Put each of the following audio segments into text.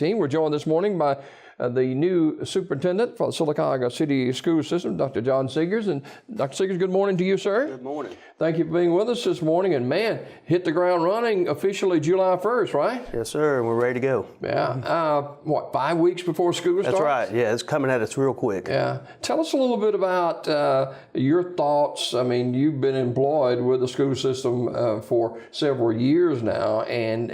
team. We're joined this morning by the new superintendent for the Sylacauga City School System, Dr. Jon Segars. And Dr. Segars, good morning to you, sir. Good morning. Thank you for being with us this morning. And man, hit the ground running officially July 1st, right? Yes, sir. We're ready to go. Yeah. What, 5 weeks before school starts? That's right. Yeah, it's coming at us real quick. Yeah. Tell us a little bit about your thoughts. I mean, you've been employed with the school system for several years now, and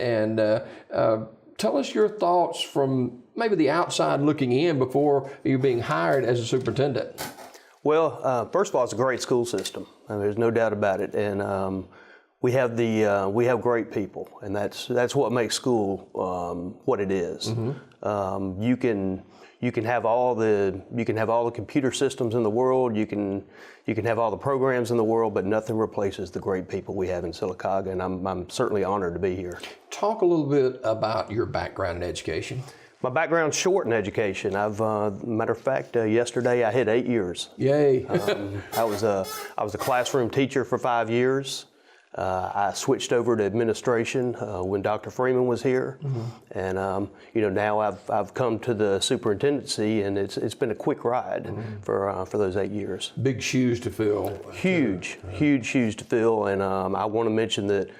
tell us your thoughts from maybe the outside looking in before you being hired as a superintendent. Well, first of all, it's a great school system. I mean, there's no doubt about it, and we have great people, and that's what makes school what it is. Mm-hmm. You can have all the computer systems in the world. You can have all the programs in the world, but nothing replaces the great people we have in Sylacauga, and I'm certainly honored to be here. Talk a little bit about your background in education. My background's short in education. Matter of fact, yesterday I hit 8 years. Yay! I was a classroom teacher for 5 years. I switched over to administration when Dr. Freeman was here, mm-hmm. and now I've come to the superintendency, and it's been a quick ride mm-hmm. for those 8 years. Big shoes to fill. Huge shoes to fill, and I want to mention that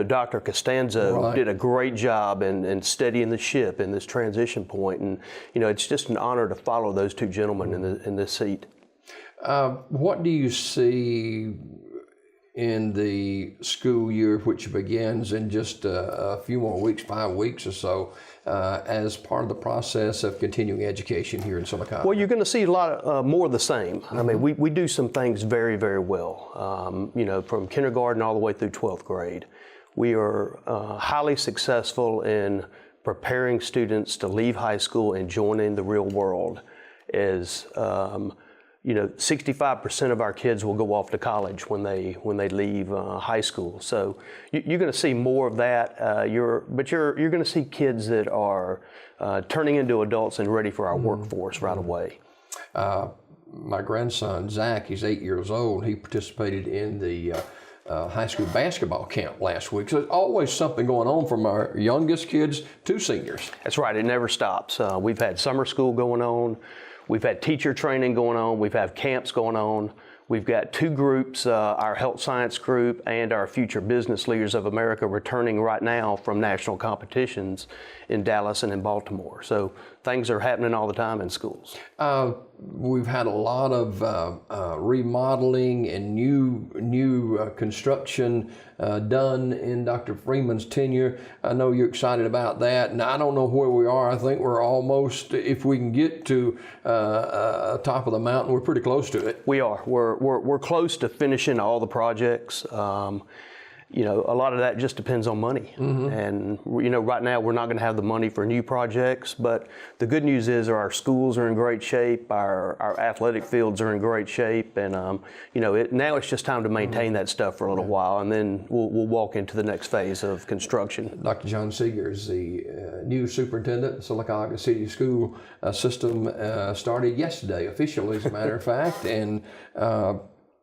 Dr. Costanzo did a great job in steadying the ship in this transition point, and it's just an honor to follow those two gentlemen in this seat. What do you see in the school year, which begins in just a few more weeks, 5 weeks or so, as part of the process of continuing education here in Sylacauga? Well, you're going to see a lot more of the same. Mm-hmm. I mean, we do some things very, very well, from kindergarten all the way through 12th grade. We are highly successful in preparing students to leave high school and join in the real world. 65% of our kids will go off to college when they leave high school. So you're going to see more of that. You're going to see kids that are turning into adults and ready for our workforce right away. My grandson Zach, he's 8 years old. He participated in the high school basketball camp last week. So there's always something going on from our youngest kids to seniors. That's right. It never stops. We've had summer school going on. We've had teacher training going on. We've had camps going on. We've got two groups, our health science group and our Future Business Leaders of America, returning right now from national competitions in Dallas and in Baltimore. So things are happening all the time in schools. We've had a lot of remodeling and new construction done in Dr. Freeman's tenure. I know you're excited about that, and I don't know where we are. I think we're almost, if we can get to top of the mountain, we're pretty close to it. We are. We're close to finishing all the projects. A lot of that just depends on money. Mm-hmm. And, right now we're not going to have the money for new projects, but the good news is our schools are in great shape, our athletic fields are in great shape, and, now it's just time to maintain that stuff for a little while, and then we'll walk into the next phase of construction. Dr. Jon Segars, the new superintendent, Sylacauga City School System, started yesterday officially, as a matter of fact, and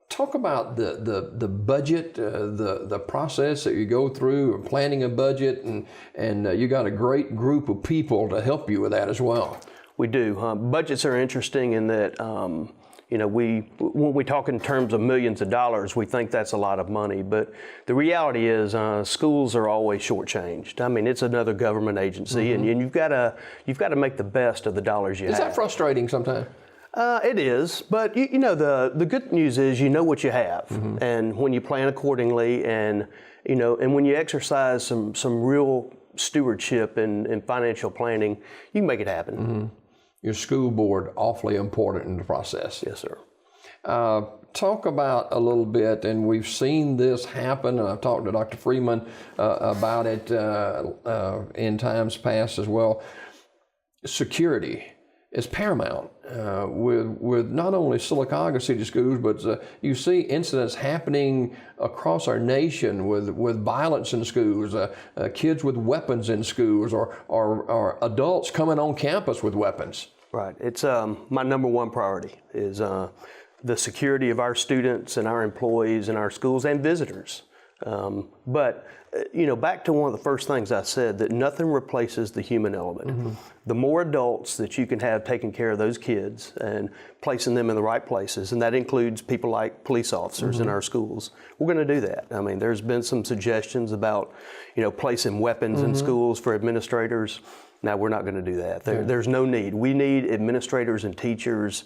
talk about the budget, the process that you go through, planning a budget, and you got a great group of people to help you with that as well. We do. Budgets are interesting in that, when we talk in terms of millions of dollars, we think that's a lot of money, but the reality is schools are always shortchanged. I mean, it's another government agency, mm-hmm. and you've got to make the best of the dollars you have. Is that frustrating sometimes? It is, but the good news is you know what you have, mm-hmm. and when you plan accordingly, and when you exercise some real stewardship and financial planning, you can make it happen. Mm-hmm. Your school board awfully important in the process. Yes, sir. Talk about a little bit, and we've seen this happen, and I've talked to Dr. Freeman about it in times past as well. Security is paramount with not only Sylacauga City Schools, but you see incidents happening across our nation with violence in schools, kids with weapons in schools, or adults coming on campus with weapons. Right. It's my number one priority is the security of our students and our employees in our schools and visitors. But back to one of the first things I said, that nothing replaces the human element. The more adults that you can have taking care of those kids and placing them in the right places, and that includes people like police officers in our schools, we're going to do that. I mean, there's been some suggestions about, placing weapons in schools for administrators. Now, we're not going to do that. There's no need. We need administrators and teachers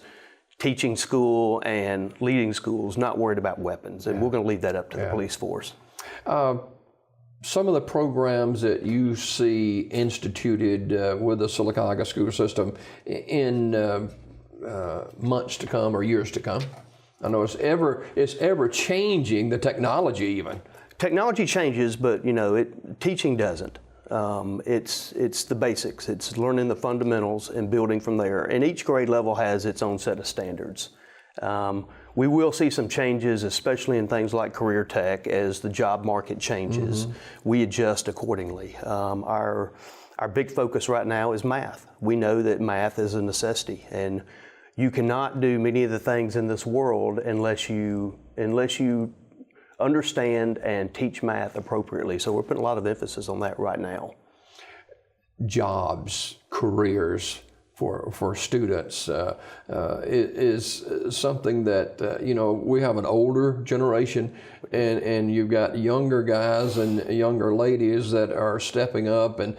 teaching school and leading schools, not worried about weapons, and we're going to leave that up to the police force. Some of the programs that you see instituted with the Sylacauga school system in months to come or years to come. I know it's ever changing, the technology even. Technology changes, but teaching doesn't. It's the basics. It's learning the fundamentals and building from there. And each grade level has its own set of standards. We will see some changes, especially in things like career tech, as the job market changes. We adjust accordingly. Our big focus right now is math. We know that math is a necessity, and you cannot do many of the things in this world unless you understand and teach math appropriately. So we're putting a lot of emphasis on that right now. Jobs, careers for students is something that, we have an older generation, and you've got younger guys and younger ladies that are stepping up, and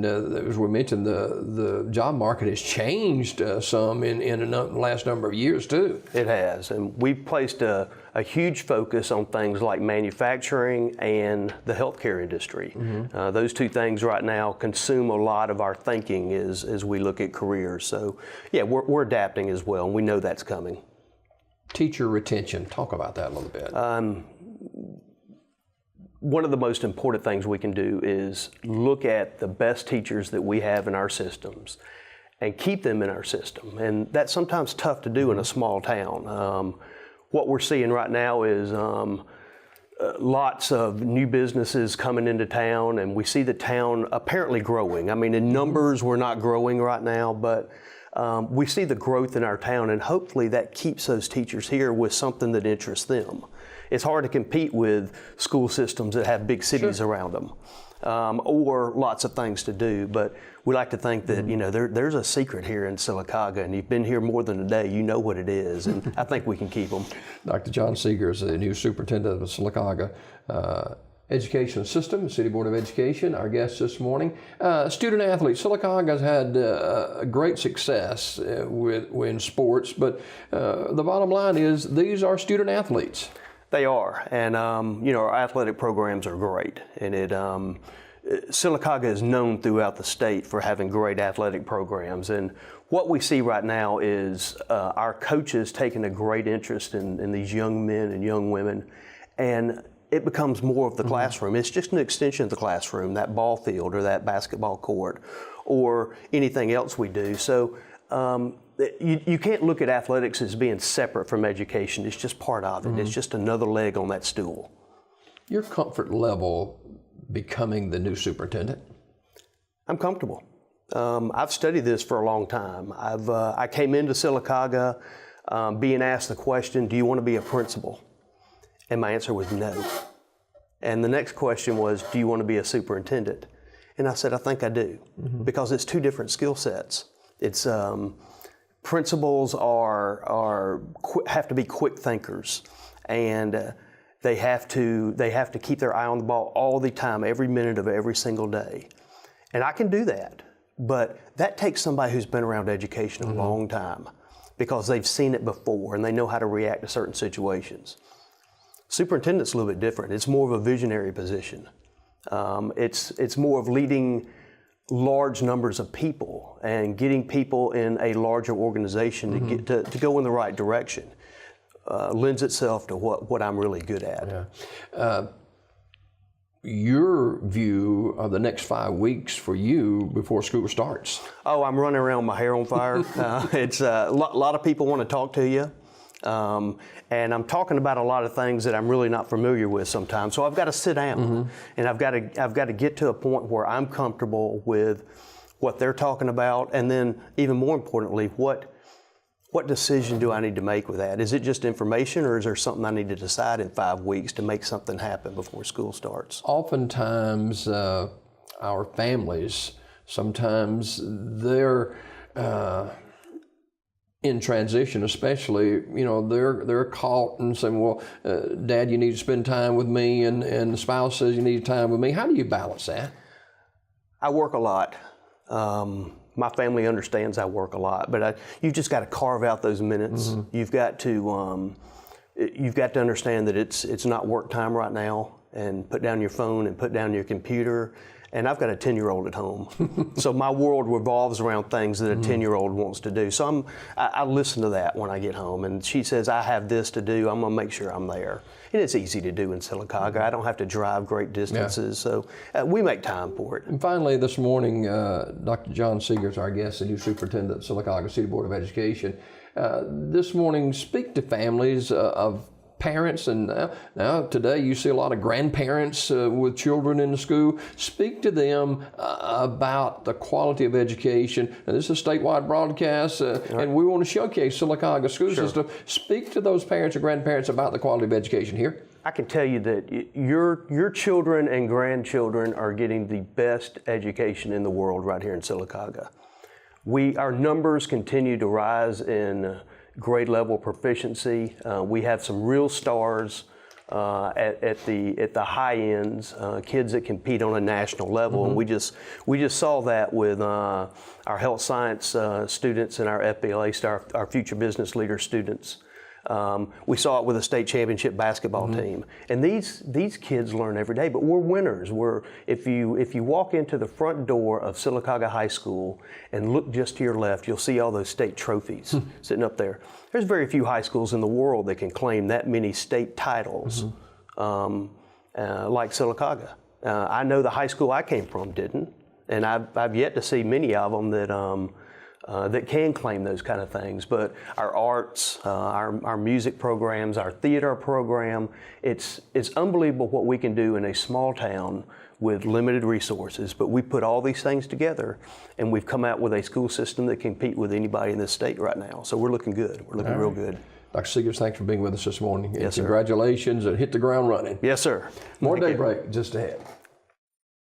as we mentioned, the job market has changed some in the last number of years too. It has, and we've placed a huge focus on things like manufacturing and the healthcare industry. Those two things right now consume a lot of our thinking as we look at careers. So yeah, we're adapting as well, and we know that's coming. Teacher retention, talk about that a little bit. One of the most important things we can do is look at the best teachers that we have in our systems and keep them in our system. And that's sometimes tough to do in a small town. What we're seeing right now is lots of new businesses coming into town, and we see the town apparently growing. I mean, in numbers, we're not growing right now, but we see the growth in our town, and hopefully that keeps those teachers here with something that interests them. It's hard to compete with school systems that have big cities around them, or lots of things to do, but we like to think that, there's a secret here in Sylacauga, and you've been here more than a day, you know what it is, and I think we can keep them. Dr. Jon Segars, the new superintendent of Sylacauga Education System, City Board of Education, our guest this morning. Student athletes, Sylacauga's had great success in sports, but the bottom line is these are student athletes. They are, and our athletic programs are great, and Sylacauga is known throughout the state for having great athletic programs. And what we see right now is our coaches taking a great interest in these young men and young women, and it becomes more of the classroom. It's just an extension of the classroom, that ball field or that basketball court or anything else we do. So you can't look at athletics as being separate from education. It's just part of it. It's just another leg on that stool. Your comfort level becoming the new superintendent? I'm comfortable. I've studied this for a long time. I came into Sylacauga being asked the question, do you want to be a principal? And my answer was no. And the next question was, do you want to be a superintendent? And I said, I think I do, because it's two different skill sets. It's principals have to be quick thinkers, and they have to keep their eye on the ball all the time, every minute of every single day. And I can do that, but that takes somebody who's been around education a long time, because they've seen it before and they know how to react to certain situations. Superintendent's a little bit different. It's more of a visionary position. It's more of leading large numbers of people and getting people in a larger organization to go in the right direction. Lends itself to what I'm really good at. Yeah. Your view of the next 5 weeks for you before school starts? Oh, I'm running around with my hair on fire. It's a lot of people want to talk to you. And I'm talking about a lot of things that I'm really not familiar with sometimes. So I've got to sit down and I've got to get to a point where I'm comfortable with what they're talking about, and then even more importantly, what what decision do I need to make with that? Is it just information, or is there something I need to decide in 5 weeks to make something happen before school starts? Oftentimes, our families, sometimes they're in transition, especially, you know, they're caught and saying, well, Dad, you need to spend time with me, and the spouse says you need time with me. How do you balance that? I work a lot. My family understands I work a lot, but you've just got to carve out those minutes. Mm-hmm. You've got to understand that it's not work time right now, and put down your phone and put down your computer. And I've got a 10-year-old at home. So my world revolves around things that a 10-year-old wants to do. So I listen to that when I get home. And she says, I have this to do. I'm going to make sure I'm there. And it's easy to do in Sylacauga. I don't have to drive great distances. Yeah. So we make time for it. And finally, this morning, Dr. Jon Segars, our guest, the new superintendent of Sylacauga City Board of Education, this morning speak to families of parents, and now today you see a lot of grandparents with children in the school. Speak to them about the quality of education. And this is a statewide broadcast, and we want to showcase Sylacauga school system. Speak to those parents and grandparents about the quality of education here. I can tell you that your children and grandchildren are getting the best education in the world right here in Sylacauga. Our numbers continue to rise in grade level proficiency. We have some real stars at the high ends, kids that compete on a national level. Mm-hmm. And we just saw that with our health science students and our FBLA, our future business leader students. We saw it with a state championship basketball team. And these kids learn every day, but we're winners. If you walk into the front door of Sylacauga High School and look just to your left, you'll see all those state trophies sitting up there. There's very few high schools in the world that can claim that many state titles like Sylacauga. I know the high school I came from didn't, and I've yet to see many of them that can claim those kind of things. But our arts, our music programs, our theater program, it's unbelievable what we can do in a small town with limited resources. But we put all these things together, and we've come out with a school system that can compete with anybody in this state right now. So we're looking good. We're looking real good. Dr. Segars, thanks for being with us this morning. Yes, and congratulations, and hit the ground running. Yes, sir. More Daybreak just ahead.